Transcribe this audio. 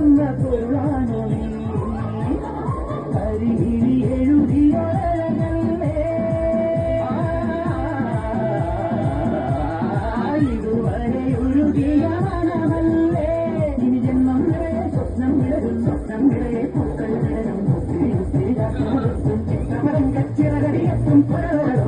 പൊരുളാണോ നീ കരിയിലി എഴുതിയൊരഴകല്ലേ ഇതുവരെ ഒഴുകിയ മനമല്ലേ ഇനി ജന്മം നിറയെ സ്വപ്നം വിളരും സ്വപ്നം നിറയെ പൂക്കൾ വിടരും ഒത്തിരി ഒത്തിരി ചിത്രപരം കച്ചിറകടിയത്തും പുറവരും